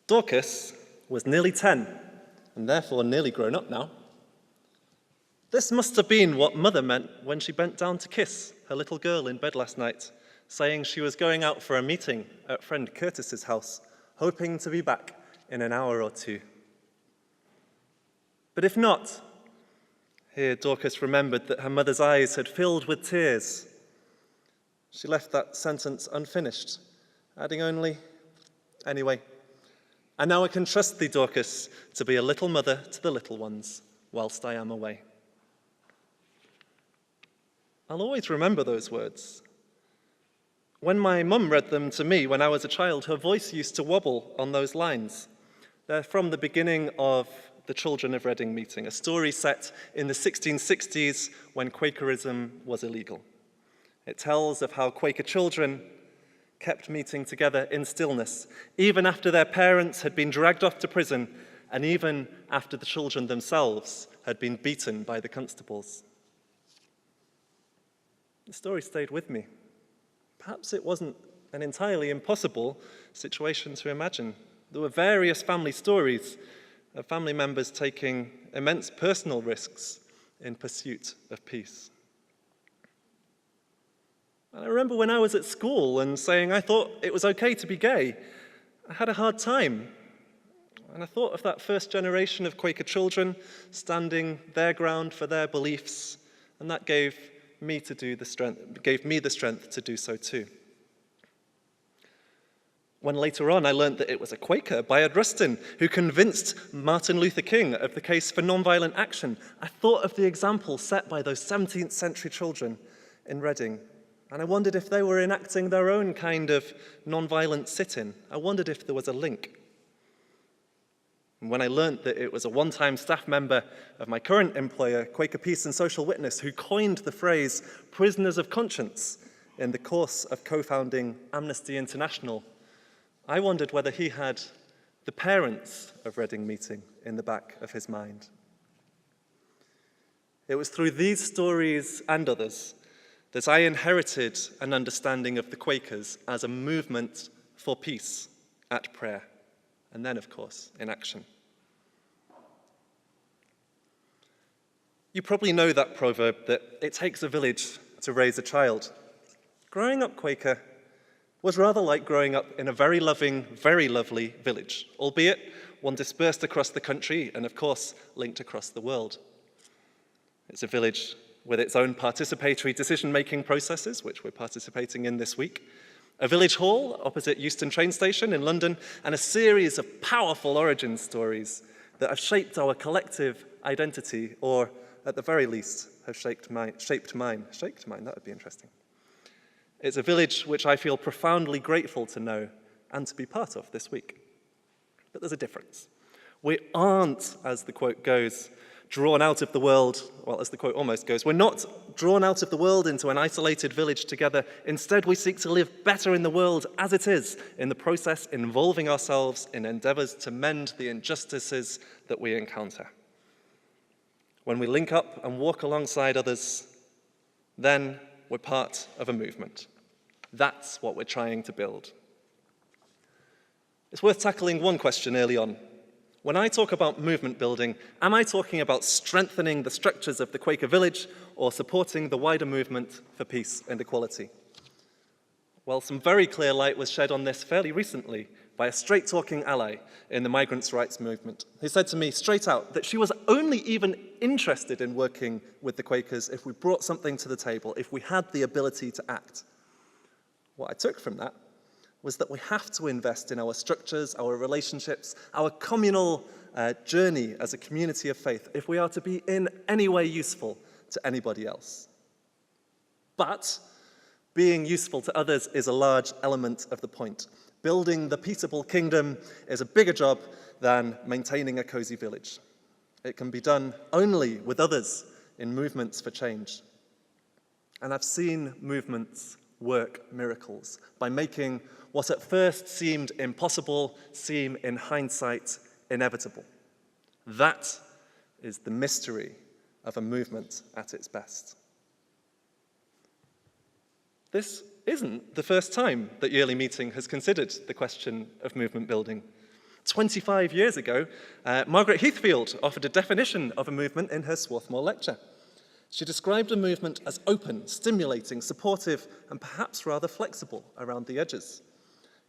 Dorcas was nearly 10, and therefore nearly grown up now. This must have been what Mother meant when she bent down to kiss her little girl in bed last night, saying she was going out for a meeting at friend Curtis's house, hoping to be back in an hour or two. But if not, here Dorcas remembered that her mother's eyes had filled with tears. She left that sentence unfinished, adding only, "Anyway, and now I can trust thee, Dorcas, to be a little mother to the little ones whilst I am away." I'll always remember those words. When my mum read them to me when I was a child, her voice used to wobble on those lines. They're from the beginning of the Children of Reading meeting, a story set in the 1660s when Quakerism was illegal. It tells of how Quaker children kept meeting together in stillness, even after their parents had been dragged off to prison, and even after the children themselves had been beaten by the constables. The story stayed with me. Perhaps it wasn't an entirely impossible situation to imagine. There were various family stories of family members taking immense personal risks in pursuit of peace. And I remember when I was at school and saying I thought it was okay to be gay. I had a hard time. And I thought of that first generation of Quaker children standing their ground for their beliefs, and that gave me the strength to do so too. When later on I learned that it was a Quaker, Bayard Rustin, who convinced Martin Luther King of the case for nonviolent action, I thought of the example set by those 17th century children in Reading, and I wondered if they were enacting their own kind of nonviolent sit-in. I wondered if there was a link. And when I learned that it was a one-time staff member of my current employer, Quaker Peace and Social Witness, who coined the phrase prisoners of conscience in the course of co-founding Amnesty International, I wondered whether he had the parents of Reading meeting in the back of his mind. It was through these stories and others that I inherited an understanding of the Quakers as a movement for peace at prayer, and then, of course, in action. You probably know that proverb that it takes a village to raise a child. Growing up Quaker was rather like growing up in a very loving, very lovely village, albeit one dispersed across the country and, of course, linked across the world. It's a village with its own participatory decision-making processes, which we're participating in this week, a village hall opposite Euston train station in London, and a series of powerful origin stories that have shaped our collective identity, or at the very least, have shaped mine. Shaped mine, that would be interesting. It's a village which I feel profoundly grateful to know and to be part of this week. But there's a difference. We aren't, as the quote goes, drawn out of the world, well, as the quote almost goes, we're not drawn out of the world into an isolated village together. Instead, we seek to live better in the world as it is, in the process involving ourselves in endeavors to mend the injustices that we encounter. When we link up and walk alongside others, then we're part of a movement. That's what we're trying to build. It's worth tackling one question early on. When I talk about movement building, am I talking about strengthening the structures of the Quaker village or supporting the wider movement for peace and equality? Well, some very clear light was shed on this fairly recently by a straight-talking ally in the migrants' rights movement, who said to me straight out that she was only even interested in working with the Quakers if we brought something to the table, if we had the ability to act. What I took from that was that we have to invest in our structures, our relationships, our communal journey as a community of faith if we are to be in any way useful to anybody else. But being useful to others is a large element of the point. Building the peaceable kingdom is a bigger job than maintaining a cozy village. It can be done only with others in movements for change. And I've seen movements work miracles by making what at first seemed impossible seem in hindsight inevitable. That is the mystery of a movement at its best. This isn't the first time that Yearly Meeting has considered the question of movement building. 25 years ago, Margaret Heathfield offered a definition of a movement in her Swarthmore Lecture. She described a movement as open, stimulating, supportive, and perhaps rather flexible around the edges.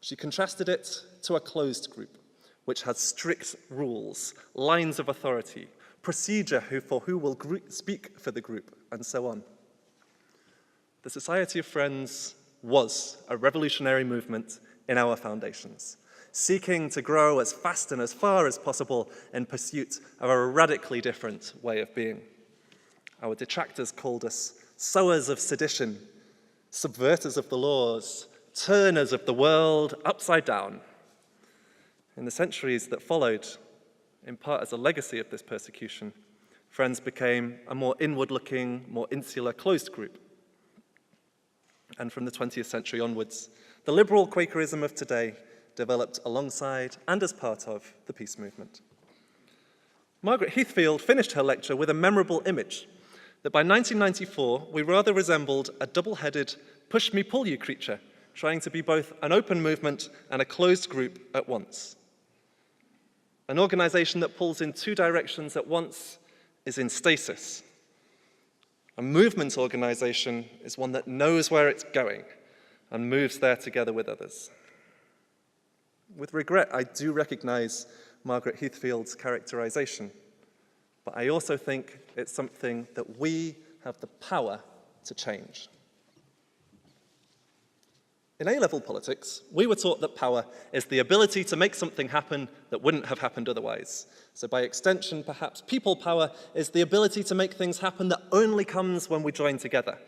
She contrasted it to a closed group, which has strict rules, lines of authority, procedure for who will speak for the group, and so on. The Society of Friends was a revolutionary movement in our foundations, seeking to grow as fast and as far as possible in pursuit of a radically different way of being. Our detractors called us sowers of sedition, subverters of the laws, turners of the world upside down. In the centuries that followed, in part as a legacy of this persecution, Friends became a more inward-looking, more insular, closed group. And from the 20th century onwards, the liberal Quakerism of today developed alongside and as part of the peace movement. Margaret Heathfield finished her lecture with a memorable image that by 1994 we rather resembled a double-headed push-me-pull-you creature trying to be both an open movement and a closed group at once. An organization that pulls in two directions at once is in stasis. A movement organization is one that knows where it's going and moves there together with others. With regret, I do recognize Margaret Heathfield's characterization, but I also think it's something that we have the power to change. In A-level politics, we were taught that power is the ability to make something happen that wouldn't have happened otherwise. So by extension, perhaps people power is the ability to make things happen that only comes when we join together.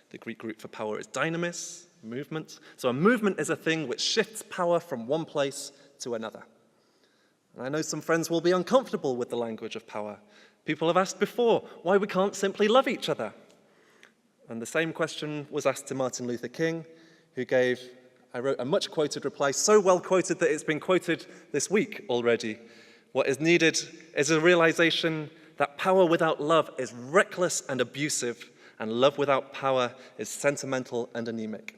The Greek root for power is dynamis, movement. So a movement is a thing which shifts power from one place to another. And I know some friends will be uncomfortable with the language of power. People have asked before why we can't simply love each other. And the same question was asked to Martin Luther King, who gave, I wrote a much quoted reply, so well quoted that it's been quoted this week already. What is needed is a realization that power without love is reckless and abusive, and love without power is sentimental and anemic.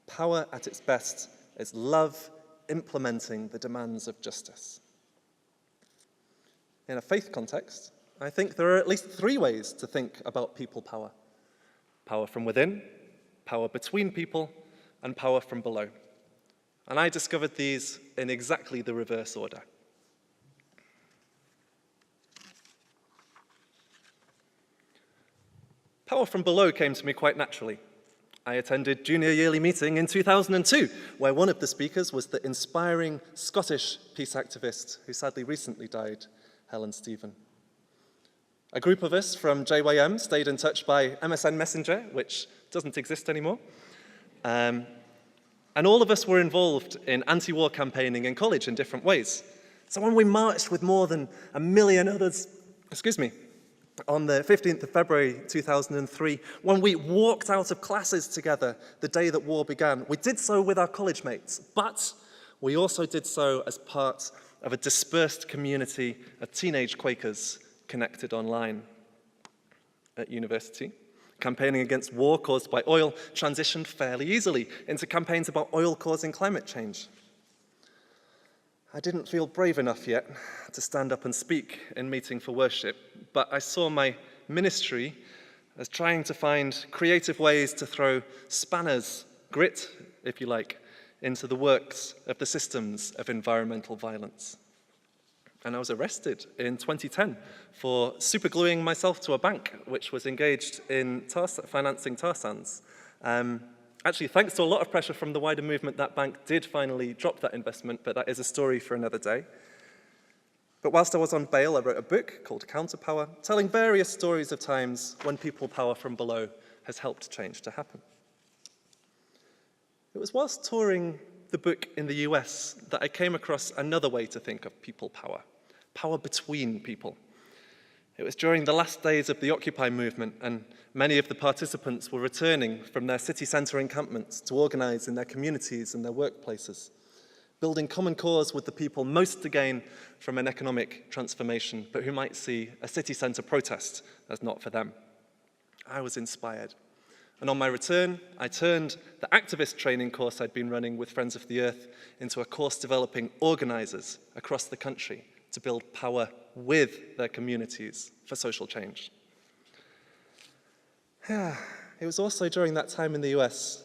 Power at its best is love implementing the demands of justice. In a faith context, I think there are at least three ways to think about people power. Power from within, power between people, and power from below. And I discovered these in exactly the reverse order. Power from below came to me quite naturally. I attended junior yearly meeting in 2002, where one of the speakers was the inspiring Scottish peace activist who sadly recently died, Helen Stephen. A group of us from JYM stayed in touch by MSN Messenger, which doesn't exist anymore. And all of us were involved in anti-war campaigning in college in different ways. So when we marched with more than 1 million others, on the 15th of February 2003, when we walked out of classes together the day that war began, we did so with our college mates, but we also did so as part of a dispersed community of teenage Quakers connected online. At university, campaigning against war caused by oil transitioned fairly easily into campaigns about oil causing climate change. I didn't feel brave enough yet to stand up and speak in meeting for worship, but I saw my ministry as trying to find creative ways to throw spanners, grit, if you like, into the works of the systems of environmental violence. And I was arrested in 2010 for supergluing myself to a bank, which was engaged in financing tar sands. Actually, thanks to a lot of pressure from the wider movement, that bank did finally drop that investment, but that is a story for another day. But whilst I was on bail, I wrote a book called Counterpower, telling various stories of times when people power from below has helped change to happen. It was whilst touring the book in the US that I came across another way to think of people power, power between people. It was during the last days of the Occupy movement, and many of the participants were returning from their city centre encampments to organise in their communities and their workplaces, building common cause with the people most to gain from an economic transformation, but who might see a city centre protest as not for them. I was inspired And on my return, I turned the activist training course I'd been running with Friends of the Earth into a course developing organizers across the country to build power with their communities for social change. It was also during that time in the US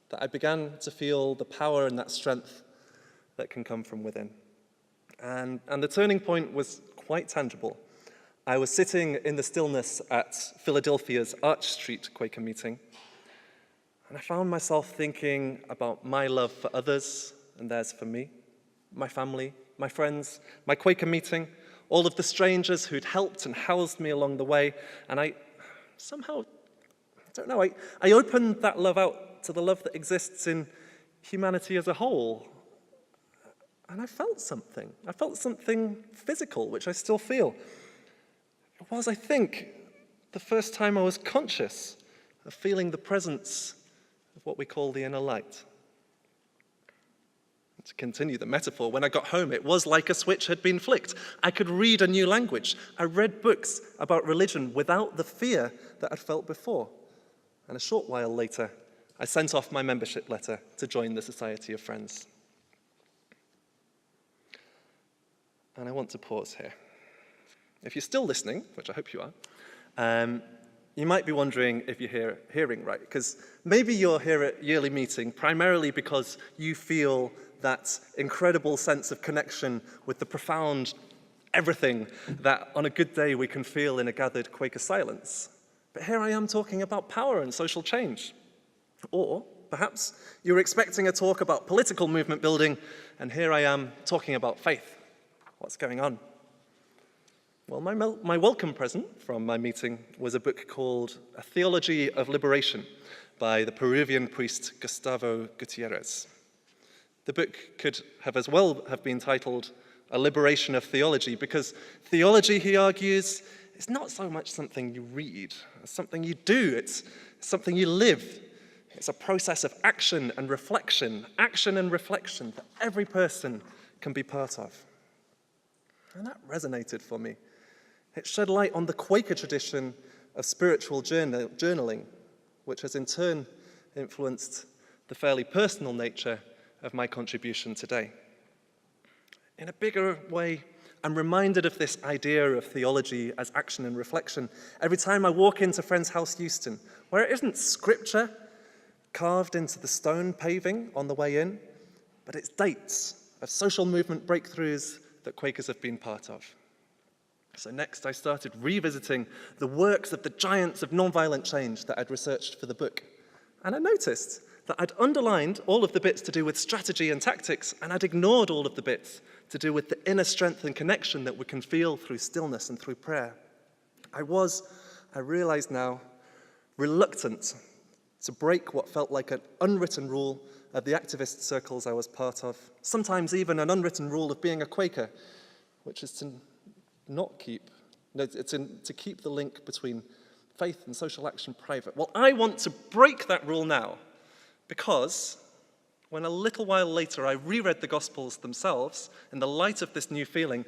that I began to feel the power and that strength that can come from within. And the turning point was quite tangible. I was sitting in the stillness at Philadelphia's Arch Street Quaker meeting, and I found myself thinking about my love for others and theirs for me, my family, my friends, my Quaker meeting, all of the strangers who'd helped and housed me along the way, and I opened that love out to the love that exists in humanity as a whole. And I felt something. I felt something physical, which I still feel. It was, I think, the first time I was conscious of feeling the presence of what we call the inner light. To continue the metaphor, when I got home, it was like a switch had been flicked. I could read a new language. I read books about religion without the fear that I'd felt before. And a short while later, I sent off my membership letter to join the Society of Friends. And I want to pause here. If you're still listening, which I hope you are, you might be wondering if you're hearing right, because maybe you're here at yearly meeting primarily because you feel that incredible sense of connection with the profound everything that on a good day we can feel in a gathered Quaker silence. But here I am talking about power and social change. Or perhaps you're expecting a talk about political movement building, and here I am talking about faith. What's going on? Well, my welcome present from my meeting was a book called A Theology of Liberation by the Peruvian priest Gustavo Gutierrez. The book could have as well have been titled A Liberation of Theology, because theology, he argues, is not so much something you read, it's something you do, it's something you live. It's a process of action and reflection that every person can be part of. And that resonated for me. It shed light on the Quaker tradition of spiritual journaling, which has in turn influenced the fairly personal nature of my contribution today. In a bigger way, I'm reminded of this idea of theology as action and reflection every time I walk into Friends House Euston, where it isn't scripture carved into the stone paving on the way in, but it's dates of social movement breakthroughs that Quakers have been part of. So next I started revisiting the works of the giants of nonviolent change that I'd researched for the book. And I noticed that I'd underlined all of the bits to do with strategy and tactics, and I'd ignored all of the bits to do with the inner strength and connection that we can feel through stillness and through prayer. I realize now, reluctant to break what felt like an unwritten rule of the activist circles I was part of, sometimes even an unwritten rule of being a Quaker, which is to keep the link between faith and social action private. Well, I want to break that rule now, because when a little while later I reread the Gospels themselves in the light of this new feeling,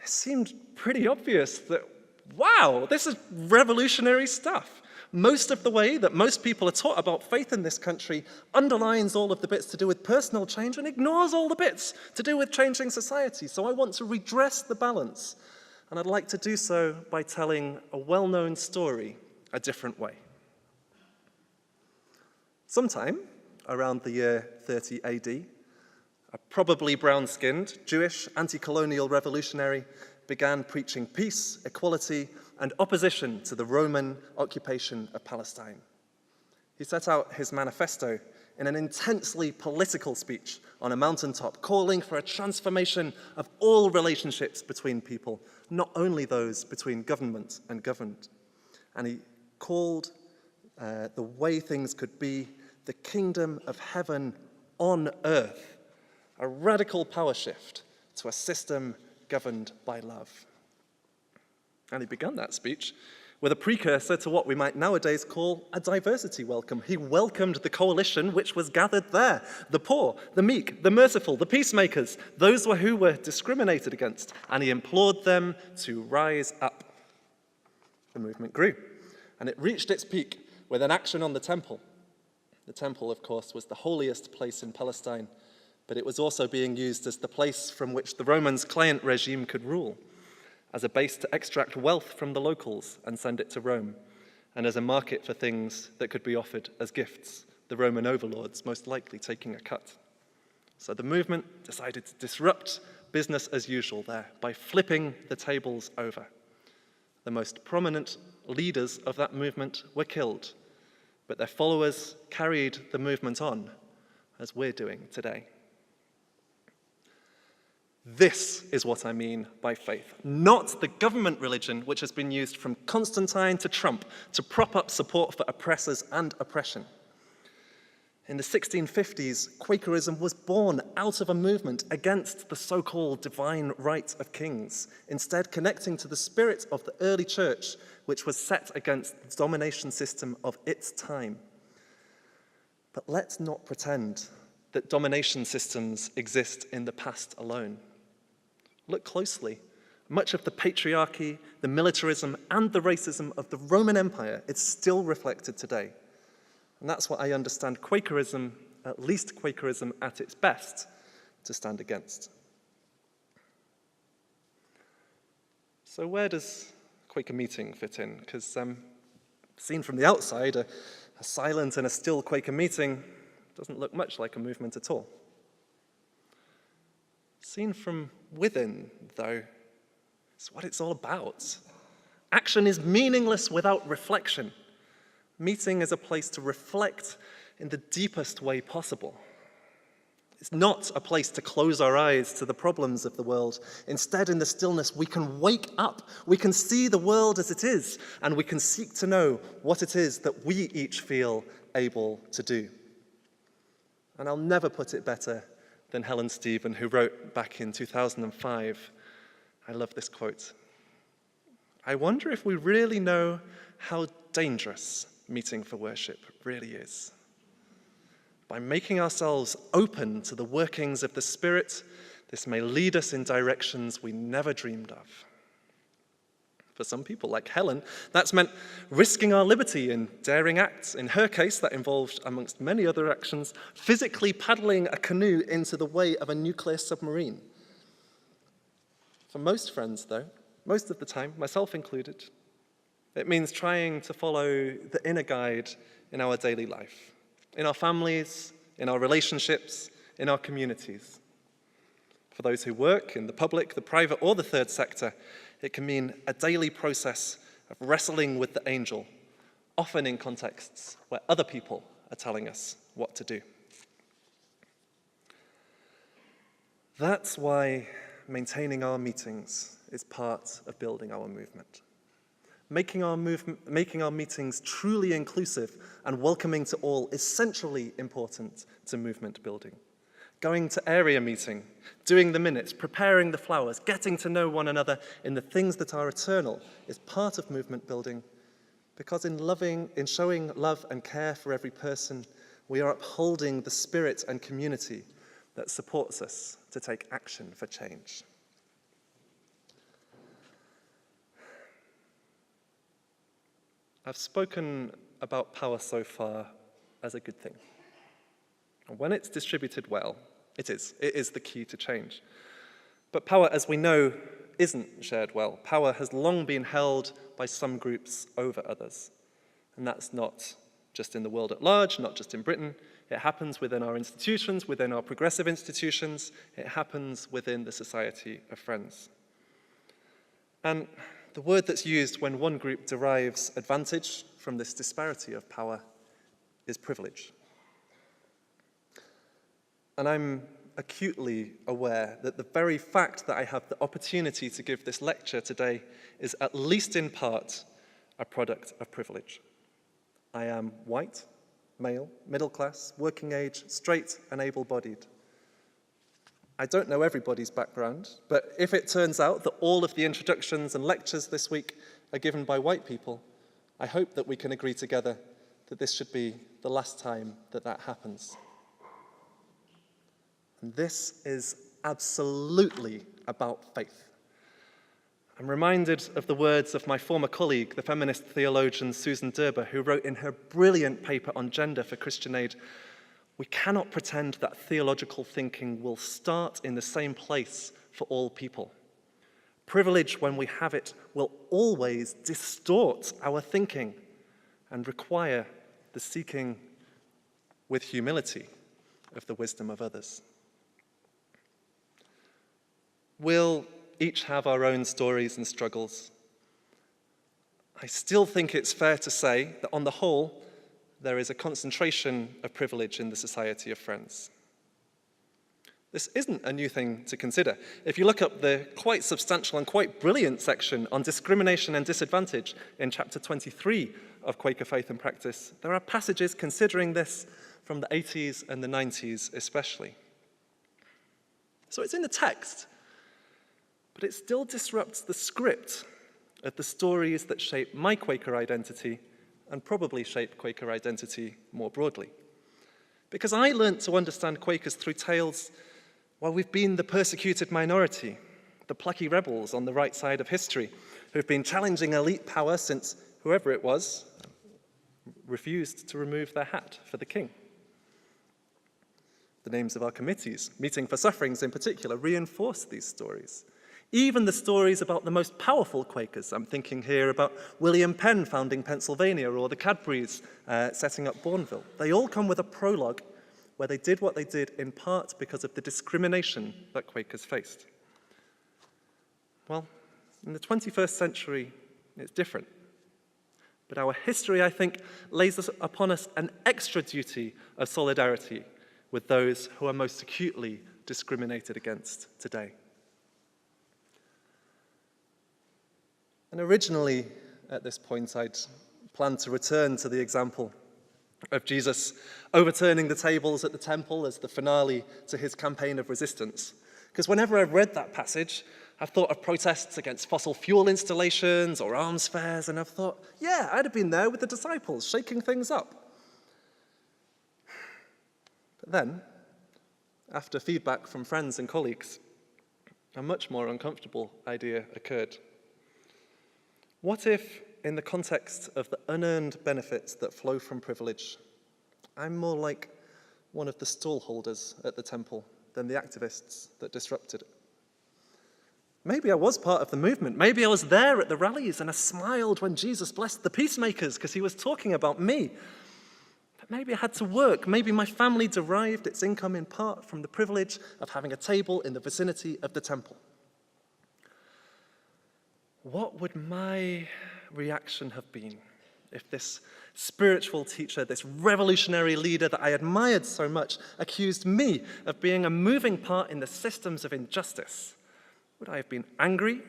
it seemed pretty obvious that, wow, this is revolutionary stuff. Most of the way that most people are taught about faith in this country underlines all of the bits to do with personal change and ignores all the bits to do with changing society. So I want to redress the balance, and I'd like to do so by telling a well-known story a different way. Sometime around the year 30 AD, a probably brown-skinned, Jewish, anti-colonial revolutionary began preaching peace, equality, and opposition to the Roman occupation of Palestine. He set out his manifesto in an intensely political speech on a mountaintop, calling for a transformation of all relationships between people, not only those between government and governed. And he called the way things could be the kingdom of heaven on earth, a radical power shift to a system governed by love. And he began that speech with a precursor to what we might nowadays call a diversity welcome. He welcomed the coalition which was gathered there, the poor, the meek, the merciful, the peacemakers, those who were discriminated against, and he implored them to rise up. The movement grew, and it reached its peak with an action on the temple. The temple, of course, was the holiest place in Palestine, but it was also being used as the place from which the Romans' client regime could rule, as a base to extract wealth from the locals and send it to Rome, and as a market for things that could be offered as gifts, the Roman overlords most likely taking a cut. So the movement decided to disrupt business as usual there by flipping the tables over. The most prominent leaders of that movement were killed, but their followers carried the movement on, as we're doing today. This is what I mean by faith, not the government religion which has been used from Constantine to Trump to prop up support for oppressors and oppression. In the 1650s, Quakerism was born out of a movement against the so-called divine right of kings, instead connecting to the spirit of the early church, which was set against the domination system of its time. But let's not pretend that domination systems exist in the past alone. Look closely. Much of the patriarchy, the militarism, and the racism of the Roman Empire is still reflected today. And that's what I understand Quakerism, at least Quakerism at its best, to stand against. So where does Quaker meeting fit in? Because seen from the outside, a silent and a still Quaker meeting doesn't look much like a movement at all. Seen from within, though, it's what it's all about. Action is meaningless without reflection. Meeting is a place to reflect in the deepest way possible. It's not a place to close our eyes to the problems of the world. Instead, in the stillness, we can wake up, we can see the world as it is, and we can seek to know what it is that we each feel able to do. And I'll never put it better than Helen Stephen, who wrote back in 2005, I love this quote, "I wonder if we really know how dangerous meeting for worship really is. By making ourselves open to the workings of the Spirit, this may lead us in directions we never dreamed of." For some people, like Helen, that's meant risking our liberty in daring acts. In her case, that involved, amongst many other actions, physically paddling a canoe into the way of a nuclear submarine. For most friends, though, most of the time, myself included, it means trying to follow the inner guide in our daily life, in our families, in our relationships, in our communities. For those who work in the public, the private, or the third sector, it can mean a daily process of wrestling with the angel, often in contexts where other people are telling us what to do. That's why maintaining our meetings is part of building our movement. Making our meetings truly inclusive and welcoming to all is centrally important to movement building. Going to area meeting, doing the minutes, preparing the flowers, getting to know one another in the things that are eternal is part of movement building, because in showing love and care for every person, we are upholding the spirit and community that supports us to take action for change. I've spoken about power so far as a good thing. And when it's distributed well, it is the key to change. But power, as we know, isn't shared well. Power has long been held by some groups over others. And that's not just in the world at large, not just in Britain. It happens within our institutions, within our progressive institutions. It happens within the Society of Friends. And the word that's used when one group derives advantage from this disparity of power is privilege. And I'm acutely aware that the very fact that I have the opportunity to give this lecture today is at least in part a product of privilege. I am white, male, middle class, working age, straight, and able-bodied. I don't know everybody's background, but if it turns out that all of the introductions and lectures this week are given by white people, I hope that we can agree together that this should be the last time that that happens. And this is absolutely about faith. I'm reminded of the words of my former colleague, the feminist theologian Susan Derber, who wrote in her brilliant paper on gender for Christian Aid, "We cannot pretend that theological thinking will start in the same place for all people. Privilege, when we have it, will always distort our thinking and require the seeking with humility of the wisdom of others." We'll each have our own stories and struggles. I still think it's fair to say that on the whole, there is a concentration of privilege in the Society of Friends. This isn't a new thing to consider. If you look up the quite substantial and quite brilliant section on discrimination and disadvantage in chapter 23 of Quaker Faith and Practice, there are passages considering this from the 80s and the 90s especially. So it's in the text, but it still disrupts the script of the stories that shape my Quaker identity and probably shape Quaker identity more broadly. Because I learnt to understand Quakers through tales while we've been the persecuted minority, the plucky rebels on the right side of history, who've been challenging elite power since whoever it was refused to remove their hat for the king. The names of our committees, Meeting for Sufferings in particular, reinforce these stories. Even the stories about the most powerful Quakers, I'm thinking here about William Penn founding Pennsylvania or the Cadburys setting up Bourneville, they all come with a prologue where they did what they did in part because of the discrimination that Quakers faced. Well, in the 21st century, it's different. But our history, I think, lays upon us an extra duty of solidarity with those who are most acutely discriminated against today. And originally, at this point, I'd planned to return to the example of Jesus overturning the tables at the temple as the finale to his campaign of resistance. Because whenever I've read that passage, I've thought of protests against fossil fuel installations or arms fairs, and I've thought, yeah, I'd have been there with the disciples, shaking things up. But then, after feedback from friends and colleagues, a much more uncomfortable idea occurred. What if, in the context of the unearned benefits that flow from privilege, I'm more like one of the stallholders at the temple than the activists that disrupted it? Maybe I was part of the movement. Maybe I was there at the rallies and I smiled when Jesus blessed the peacemakers because he was talking about me. But maybe I had to work. Maybe my family derived its income in part from the privilege of having a table in the vicinity of the temple. What would my reaction have been if this spiritual teacher, this revolutionary leader that I admired so much, accused me of being a moving part in the systems of injustice? Would I have been angry?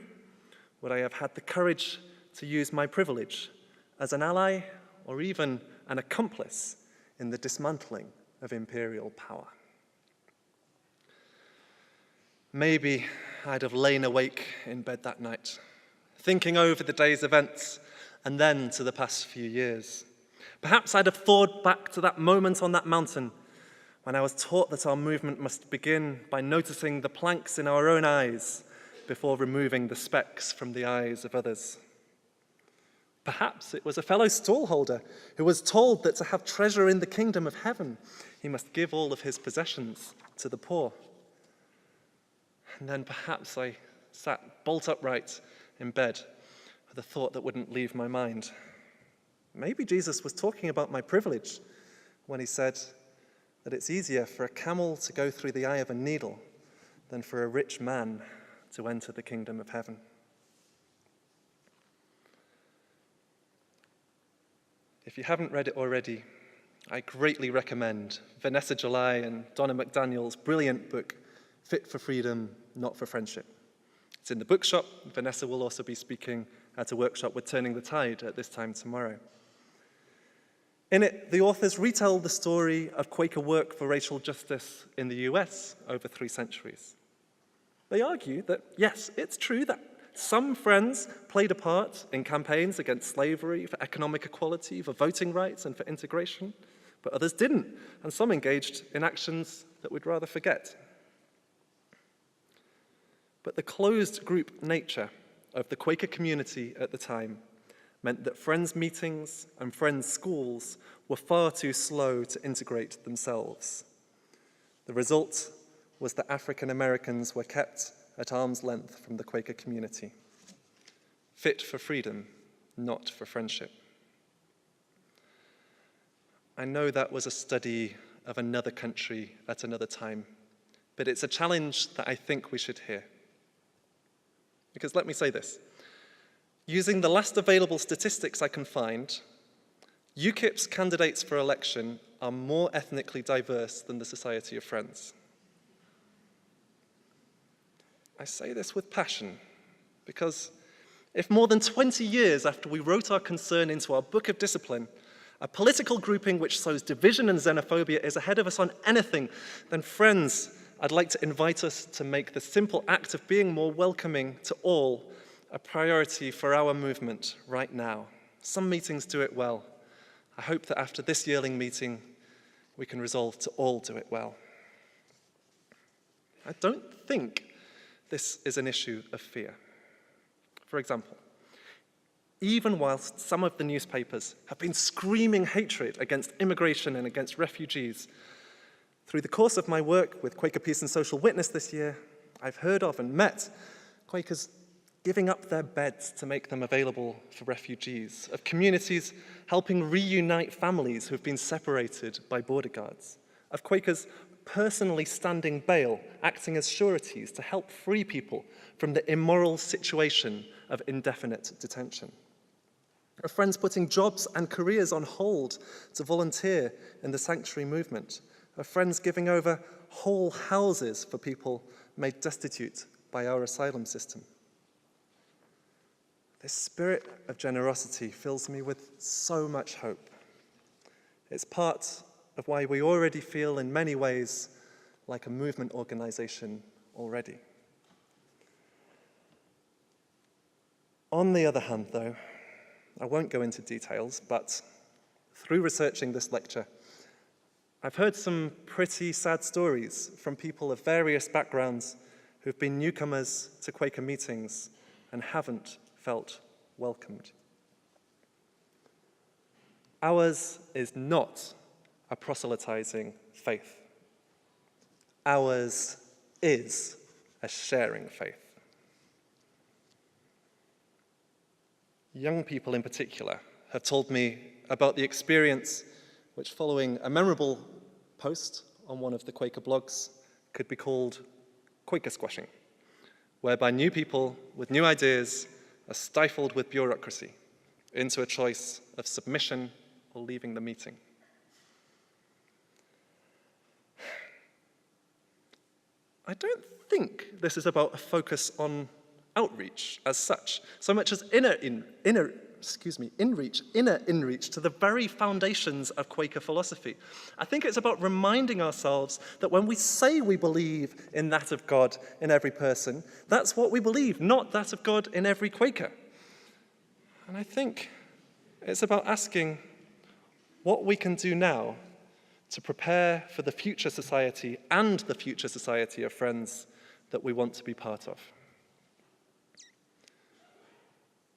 Would I have had the courage to use my privilege as an ally or even an accomplice in the dismantling of imperial power? Maybe I'd have lain awake in bed that night, thinking over the day's events and then to the past few years. Perhaps I'd have thought back to that moment on that mountain when I was taught that our movement must begin by noticing the planks in our own eyes before removing the specks from the eyes of others. Perhaps it was a fellow stallholder who was told that to have treasure in the kingdom of heaven, he must give all of his possessions to the poor. And then perhaps I sat bolt upright in bed with a thought that wouldn't leave my mind. Maybe Jesus was talking about my privilege when he said that it's easier for a camel to go through the eye of a needle than for a rich man to enter the kingdom of heaven. If you haven't read it already, I greatly recommend Vanessa July and Donna McDaniel's brilliant book, Fit for Freedom, Not for Friendship. It's in the bookshop. Vanessa will also be speaking at a workshop with Turning the Tide at this time tomorrow. In it, the authors retell the story of Quaker work for racial justice in the US over 3 centuries. They argue that, yes, it's true that some friends played a part in campaigns against slavery, for economic equality, for voting rights, and for integration, but others didn't, and some engaged in actions that we'd rather forget. But the closed group nature of the Quaker community at the time meant that Friends meetings and Friends schools were far too slow to integrate themselves. The result was that African Americans were kept at arm's length from the Quaker community, fit for freedom, not for friendship. I know that was a study of another country at another time, but it's a challenge that I think we should hear. Because let me say this, using the last available statistics I can find, UKIP's candidates for election are more ethnically diverse than the Society of Friends. I say this with passion, because if more than 20 years after we wrote our concern into our Book of Discipline, a political grouping which sows division and xenophobia is ahead of us on anything, then friends, I'd like to invite us to make the simple act of being more welcoming to all a priority for our movement right now. Some meetings do it well. I hope that after this yearling meeting, we can resolve to all do it well. I don't think this is an issue of fear. For example, even whilst some of the newspapers have been screaming hatred against immigration and against refugees, through the course of my work with Quaker Peace and Social Witness this year, I've heard of and met Quakers giving up their beds to make them available for refugees, of communities helping reunite families who've been separated by border guards, of Quakers personally standing bail, acting as sureties to help free people from the immoral situation of indefinite detention, of friends putting jobs and careers on hold to volunteer in the sanctuary movement, of friends giving over whole houses for people made destitute by our asylum system. This spirit of generosity fills me with so much hope. It's part of why we already feel in many ways like a movement organization already. On the other hand, though, I won't go into details, but through researching this lecture, I've heard some pretty sad stories from people of various backgrounds who've been newcomers to Quaker meetings and haven't felt welcomed. Ours is not a proselytizing faith. Ours is a sharing faith. Young people in particular have told me about the experience which, following a memorable post on one of the Quaker blogs, could be called Quaker squashing, whereby new people with new ideas are stifled with bureaucracy into a choice of submission or leaving the meeting. I don't think this is about a focus on outreach as such, so much as inner inreach to the very foundations of Quaker philosophy. I think it's about reminding ourselves that when we say we believe in that of God in every person, that's what we believe, not that of God in every Quaker. And I think it's about asking what we can do now to prepare for the future society and the future society of friends that we want to be part of.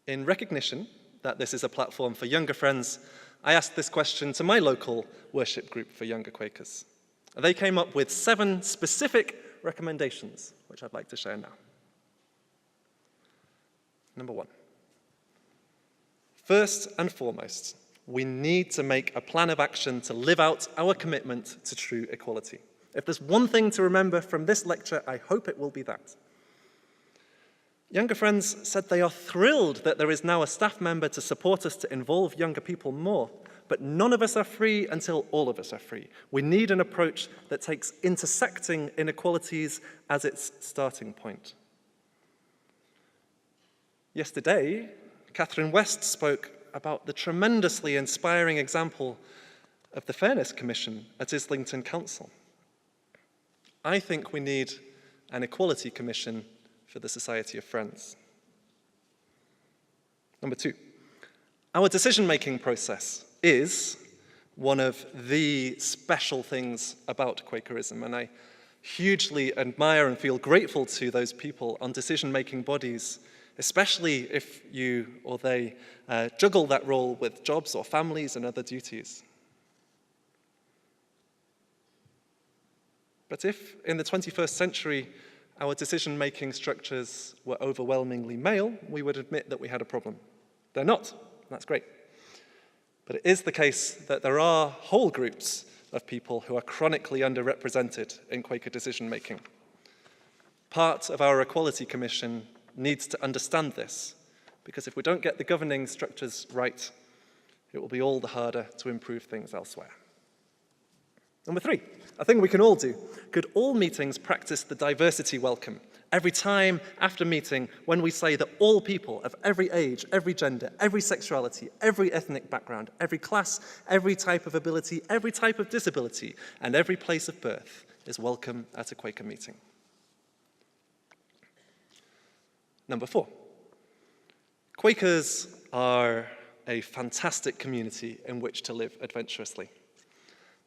In recognition that this is a platform for younger friends, I asked this question to my local worship group for younger Quakers. They came up with 7 specific recommendations, which I'd like to share now. Number 1. First and foremost, we need to make a plan of action to live out our commitment to true equality. If there's one thing to remember from this lecture, I hope it will be that. Younger friends said they are thrilled that there is now a staff member to support us to involve younger people more, but none of us are free until all of us are free. We need an approach that takes intersecting inequalities as its starting point. Yesterday, Catherine West spoke about the tremendously inspiring example of the Fairness Commission at Islington Council. I think we need an Equality Commission for the Society of Friends. Number 2, our decision-making process is one of the special things about Quakerism, and I hugely admire and feel grateful to those people on decision-making bodies, especially if you or they juggle that role with jobs or families and other duties. But if in the 21st century our decision-making structures were overwhelmingly male, we would admit that we had a problem. They're not. That's great. But it is the case that there are whole groups of people who are chronically underrepresented in Quaker decision-making. Part of our Equality Commission needs to understand this, because if we don't get the governing structures right, it will be all the harder to improve things elsewhere. Number 3, a thing we can all do. Could all meetings practice the diversity welcome? Every time after meeting, when we say that all people of every age, every gender, every sexuality, every ethnic background, every class, every type of ability, every type of disability, and every place of birth is welcome at a Quaker meeting. Number 4, Quakers are a fantastic community in which to live adventurously.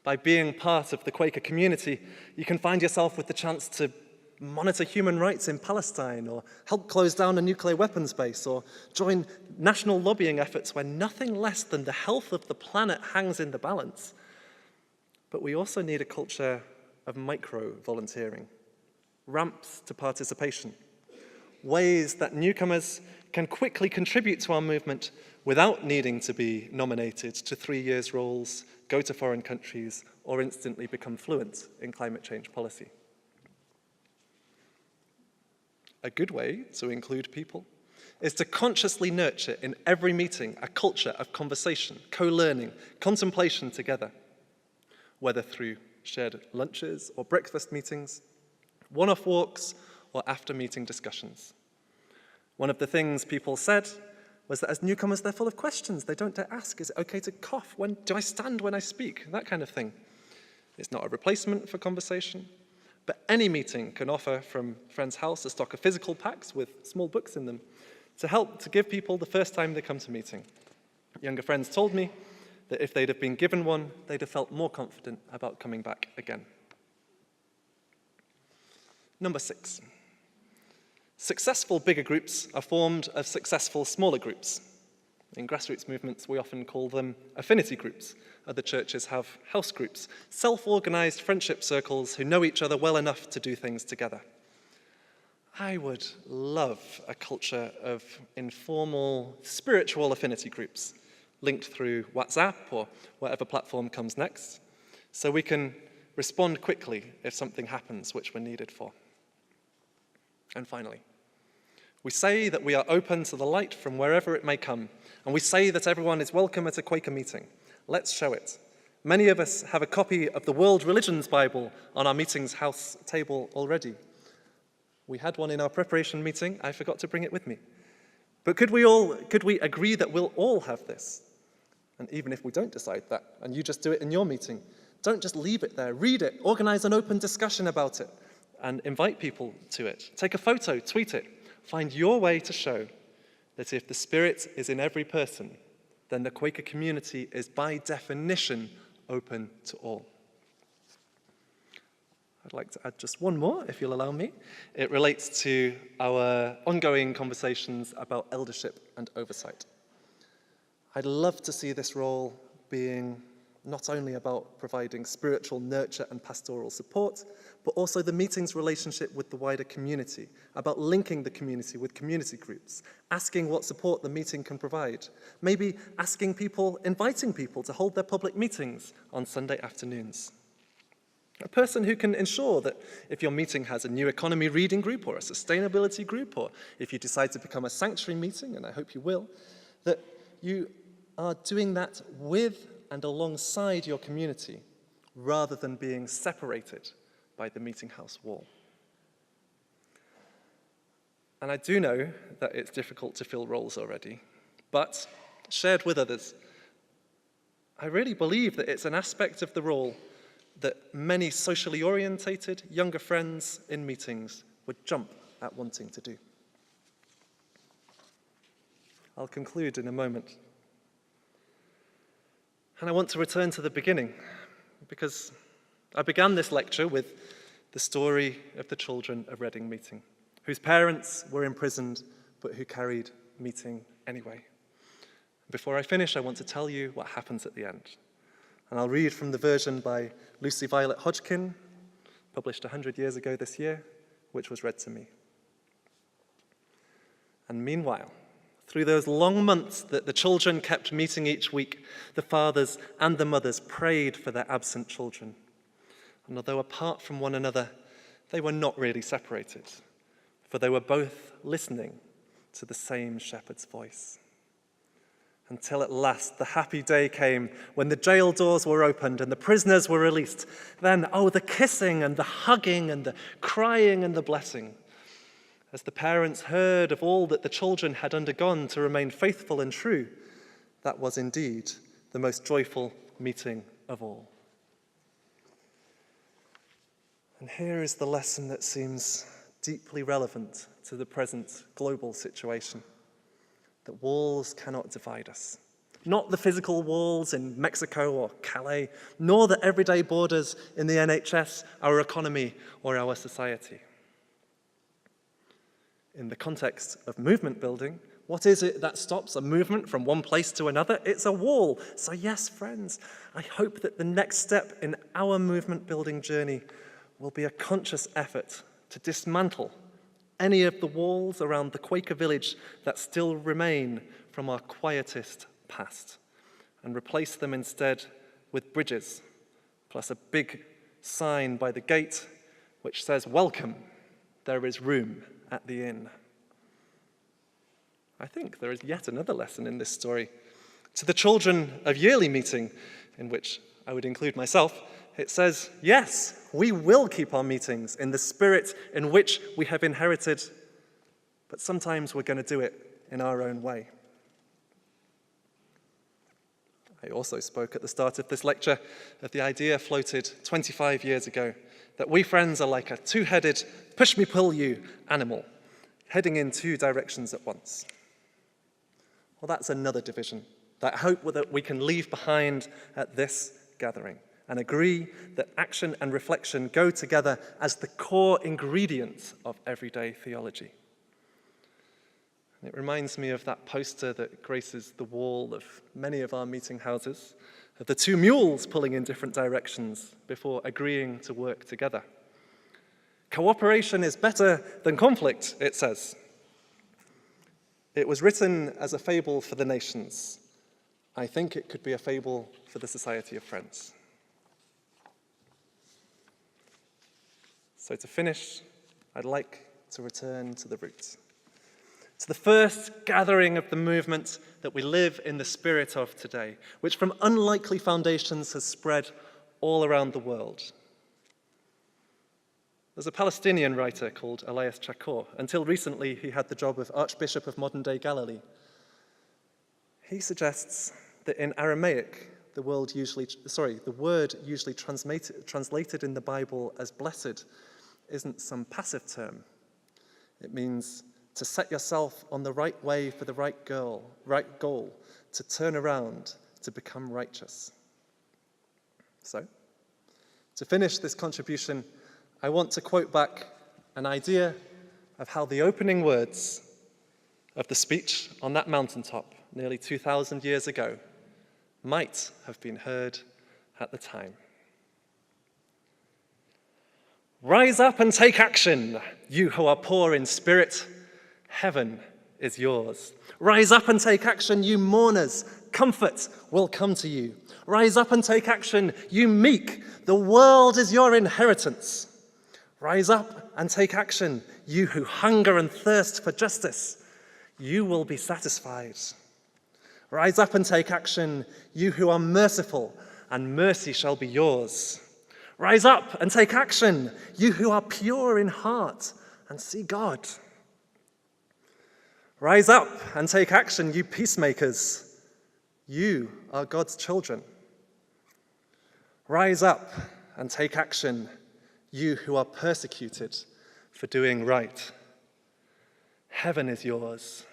By being part of the Quaker community, you can find yourself with the chance to monitor human rights in Palestine, or help close down a nuclear weapons base, or join national lobbying efforts where nothing less than the health of the planet hangs in the balance. But we also need a culture of micro-volunteering, ramps to participation, ways that newcomers can quickly contribute to our movement without needing to be nominated to 3 years roles, go to foreign countries, or instantly become fluent in climate change policy. A good way to include people is to consciously nurture in every meeting a culture of conversation, co-learning, contemplation together, whether through shared lunches or breakfast meetings, one-off walks, or after-meeting discussions. One of the things people said was that as newcomers, they're full of questions. They don't dare ask, is it okay to cough? When do I stand when I speak? That kind of thing. It's not a replacement for conversation, but any meeting can offer from Friend's House a stock of physical packs with small books in them to help to give people the first time they come to meeting. Younger friends told me that if they'd have been given one, they'd have felt more confident about coming back again. Number 6. Successful bigger groups are formed of successful smaller groups. In grassroots movements, we often call them affinity groups. Other churches have house groups, self-organized friendship circles who know each other well enough to do things together. I would love a culture of informal spiritual affinity groups linked through WhatsApp or whatever platform comes next, so we can respond quickly if something happens which we're needed for. And finally, we say that we are open to the light from wherever it may come, and we say that everyone is welcome at a Quaker meeting. Let's show it. Many of us have a copy of the World Religions Bible on our meeting's house table already. We had one in our preparation meeting. I forgot to bring it with me. But could we agree that we'll all have this? And even if we don't decide that, and you just do it in your meeting, don't just leave it there. Read it, organize an open discussion about it, and invite people to it. Take a photo, tweet it. Find your way to show that if the Spirit is in every person, then the Quaker community is by definition open to all. I'd like to add just one more, if you'll allow me. It relates to our ongoing conversations about eldership and oversight. I'd love to see this role being not only about providing spiritual nurture and pastoral support, but also the meeting's relationship with the wider community, about linking the community with community groups, asking what support the meeting can provide, maybe asking people, inviting people to hold their public meetings on Sunday afternoons. A person who can ensure that if your meeting has a new economy reading group or a sustainability group, or if you decide to become a sanctuary meeting, and I hope you will, that you are doing that with and alongside your community, rather than being separated by the meeting house wall. And I do know that it's difficult to fill roles already, but shared with others, I really believe that it's an aspect of the role that many socially orientated younger friends in meetings would jump at wanting to do. I'll conclude in a moment. And I want to return to the beginning, because I began this lecture with the story of the children of Reading meeting, whose parents were imprisoned but who carried meeting anyway. Before I finish, I want to tell you what happens at the end. And I'll read from the version by Lucy Violet Hodgkin, published 100 years ago this year, which was read to me. And meanwhile, through those long months that the children kept meeting each week, the fathers and the mothers prayed for their absent children. And although apart from one another, they were not really separated, for they were both listening to the same shepherd's voice. Until at last the happy day came when the jail doors were opened and the prisoners were released. Then, oh, the kissing and the hugging and the crying and the blessing. As the parents heard of all that the children had undergone to remain faithful and true, that was indeed the most joyful meeting of all. And here is the lesson that seems deeply relevant to the present global situation. That walls cannot divide us. Not the physical walls in Mexico or Calais, nor the everyday borders in the NHS, our economy, or our society. In the context of movement building, what is it that stops a movement from one place to another? It's a wall. So yes, friends, I hope that the next step in our movement building journey will be a conscious effort to dismantle any of the walls around the Quaker village that still remain from our quietist past, and replace them instead with bridges, plus a big sign by the gate which says, "Welcome, there is room at the inn." I think there is yet another lesson in this story. To the children of yearly meeting, in which I would include myself, it says, yes, we will keep our meetings in the spirit in which we have inherited, but sometimes we're going to do it in our own way. I also spoke at the start of this lecture of the idea floated 25 years ago that we friends are like a two-headed push-me-pull-you animal, heading in two directions at once. Well, that's another division that I hope that we can leave behind at this gathering, and agree that action and reflection go together as the core ingredients of everyday theology. And it reminds me of that poster that graces the wall of many of our meeting houses, of the two mules pulling in different directions before agreeing to work together. Cooperation is better than conflict, it says. It was written as a fable for the nations. I think it could be a fable for the Society of Friends. So to finish, I'd like to return to the roots, to the first gathering of the movement that we live in the spirit of today, which from unlikely foundations has spread all around the world. There's a Palestinian writer called Elias Chacour. Until recently, he had the job of Archbishop of modern-day Galilee. He suggests that in Aramaic, the word usually translated in the Bible as blessed isn't some passive term. It means to set yourself on the right way for the right goal, to turn around, to become righteous. So, to finish this contribution, I want to quote back an idea of how the opening words of the speech on that mountaintop nearly 2,000 years ago might have been heard at the time. Rise up and take action, you who are poor in spirit. Heaven is yours. Rise up and take action, you mourners. Comfort will come to you. Rise up and take action, you meek. The world is your inheritance. Rise up and take action, you who hunger and thirst for justice. You will be satisfied. Rise up and take action, you who are merciful, and mercy shall be yours. Rise up and take action, you who are pure in heart and see God. Rise up and take action, you peacemakers. You are God's children. Rise up and take action, you who are persecuted for doing right. Heaven is yours.